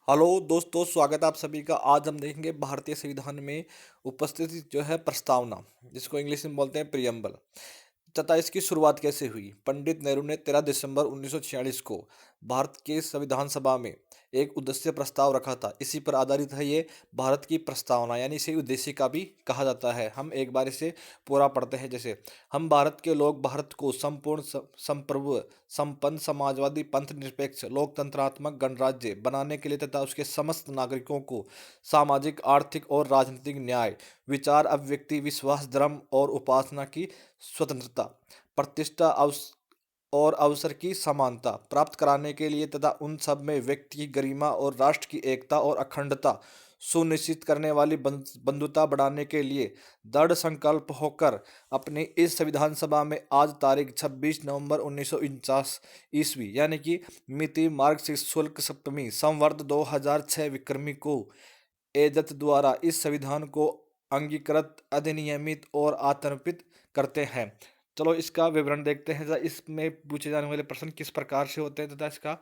Hello दोस्तों, स्वागत है आप सभी का। आज हम देखेंगे भारतीय संविधान में उपस्थित जो है प्रस्तावना, जिसको इंग्लिश में बोलते हैं प्रियम्बल, तथा इसकी शुरुआत कैसे हुई। पंडित नेहरू ने 13 दिसंबर 1946 को भारत के संविधान सभा में एक उद्देश्य प्रस्ताव रखा था। इसी पर आधारित है ये भारत की प्रस्तावना, यानी इसे उद्देशिका भी कहा जाता है। हम एक बार इसे पूरा पढ़ते हैं। जैसे हम भारत के लोग भारत को संपूर्ण संप्रभु संपन्न समाजवादी पंथ निरपेक्ष लोकतंत्रात्मक गणराज्य बनाने के लिए तथा उसके समस्त नागरिकों को सामाजिक आर्थिक और राजनीतिक न्याय, विचार अभिव्यक्ति विश्वास धर्म और उपासना की स्वतंत्रता, प्रतिष्ठा और अवसर की समानता प्राप्त कराने के लिए तथा उन सब में व्यक्ति की गरिमा और राष्ट्र की एकता और अखंडता सुनिश्चित करने वाली बंधुता बढ़ाने के लिए दृढ़ संकल्प होकर अपनी इस संविधान सभा में आज तारीख 26 नवंबर 1949 ईस्वी यानी कि मिति मार्गशीर्ष शुक्ल सप्तमी संवत 2006 विक्रमी को एजत द्वारा इस संविधान को अंगीकृत अधिनियमित और आतंरित करते हैं। चलो इसका विवरण देखते हैं तथा इसमें पूछे जाने वाले प्रश्न किस प्रकार से होते हैं तथा इसका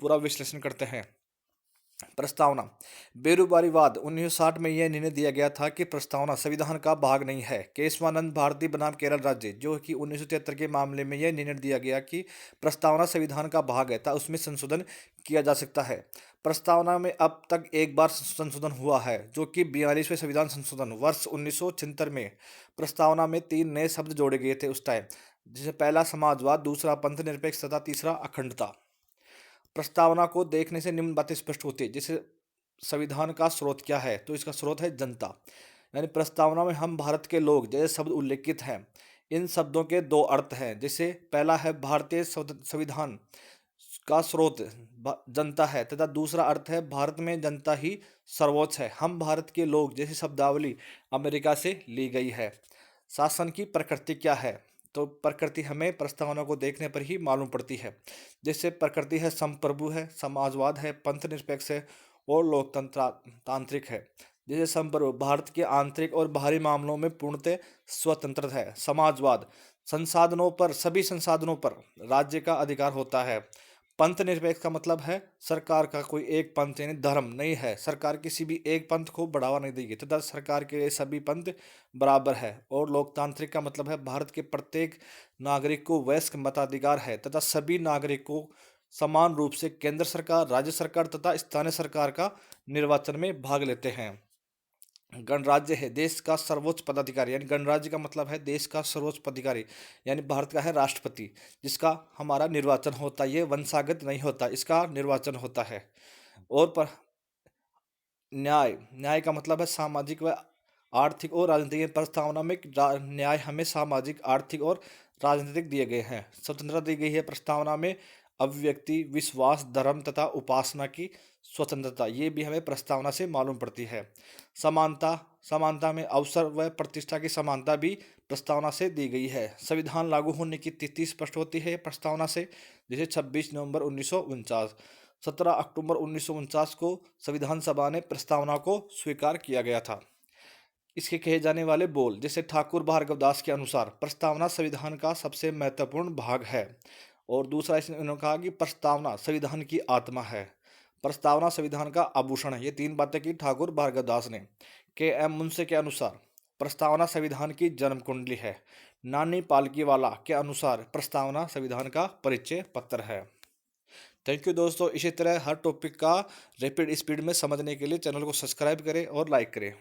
पूरा विश्लेषण करते हैं। प्रस्तावना। बेरोजगारीवाद 1960 में यह निर्णय दिया गया था कि प्रस्तावना संविधान का भाग नहीं है। केशवानंद भारती बनाम केरल राज्य, जो कि 1973 के मामले में यह निर्णय दिया गया कि प्रस्तावना संविधान का भाग है, था उसमें संशोधन किया जा सकता है। प्रस्तावना में अब तक एक बार संशोधन हुआ है, जो कि 42वें संविधान संशोधन वर्ष 1976 में। प्रस्तावना में 3 नए शब्द जोड़े गए थे उस टाइम, जिसे पहला समाजवाद, दूसरा पंथ निरपेक्ष तथा तीसरा अखंडता। प्रस्तावना को देखने से निम्न बातें स्पष्ट होती है। जैसे संविधान का स्रोत क्या है, तो इसका स्रोत है जनता। यानी प्रस्तावना में हम भारत के लोग जैसे शब्द उल्लेखित हैं, इन शब्दों के 2 अर्थ हैं। जैसे पहला है भारतीय संविधान का स्रोत जनता है तथा दूसरा अर्थ है भारत में जनता ही सर्वोच्च है। हम भारत के लोग जैसी शब्दावली अमेरिका से ली गई है। शासन की प्रकृति क्या है, तो प्रकृति हमें प्रस्तावना को देखने पर ही मालूम पड़ती है। जैसे प्रकृति है संप्रभु है, समाजवाद है, पंथ निरपेक्ष है और लोकतंत्र तांत्रिक है। जैसे संप्रभु भारत के आंतरिक और बाहरी मामलों में पूर्णतः स्वतंत्र है। समाजवाद संसाधनों पर, सभी संसाधनों पर राज्य का अधिकार होता है। पंथ निरपेक्ष का मतलब है सरकार का कोई एक पंथ यानी धर्म नहीं है, सरकार किसी भी एक पंथ को बढ़ावा नहीं देगी तथा सरकार के लिए सभी पंथ बराबर है। और लोकतांत्रिक का मतलब है भारत के प्रत्येक नागरिक को वयस्क मताधिकार है तथा सभी नागरिकों समान रूप से केंद्र सरकार, राज्य सरकार तथा स्थानीय सरकार का निर्वाचन में भाग लेते हैं। गणराज्य है देश का सर्वोच्च पदाधिकारी, यानी गणराज्य का मतलब है देश का सर्वोच्च पदाधिकारी, यानी भारत का है राष्ट्रपति, जिसका हमारा निर्वाचन होता है। ये वंशागत नहीं होता, इसका निर्वाचन होता है। और पर न्याय, न्याय का मतलब है सामाजिक व आर्थिक और राजनीतिक। प्रस्तावना में न्याय हमें सामाजिक आर्थिक और राजनीतिक दिए गए हैं। स्वतंत्रता दी गई है प्रस्तावना में अभिव्यक्ति विश्वास धर्म तथा उपासना की स्वतंत्रता, ये भी हमें प्रस्तावना से मालूम पड़ती है। समानता, समानता में अवसर व प्रतिष्ठा की समानता भी प्रस्तावना से दी गई है। संविधान लागू होने की तिथि स्पष्ट होती है प्रस्तावना से, जैसे 26 नवंबर 1949। 17 अक्टूबर 1949 को संविधान सभा ने प्रस्तावना को स्वीकार किया गया था। इसके कहे जाने वाले बोल, जैसे ठाकुर भार्गवदास के अनुसार प्रस्तावना संविधान का सबसे महत्वपूर्ण भाग है। और दूसरा इन्होंने कहा कि प्रस्तावना संविधान की आत्मा है, प्रस्तावना संविधान का आभूषण है। ये 3 बातें की ठाकुर भार्गवदास ने। के एम मुंसे के अनुसार प्रस्तावना संविधान की जन्म कुंडली है। नानी पालकीवाला के अनुसार प्रस्तावना संविधान का परिचय पत्र है। थैंक यू दोस्तों। इसी तरह हर टॉपिक का रैपिड स्पीड में समझने के लिए चैनल को सब्सक्राइब करें और लाइक करें।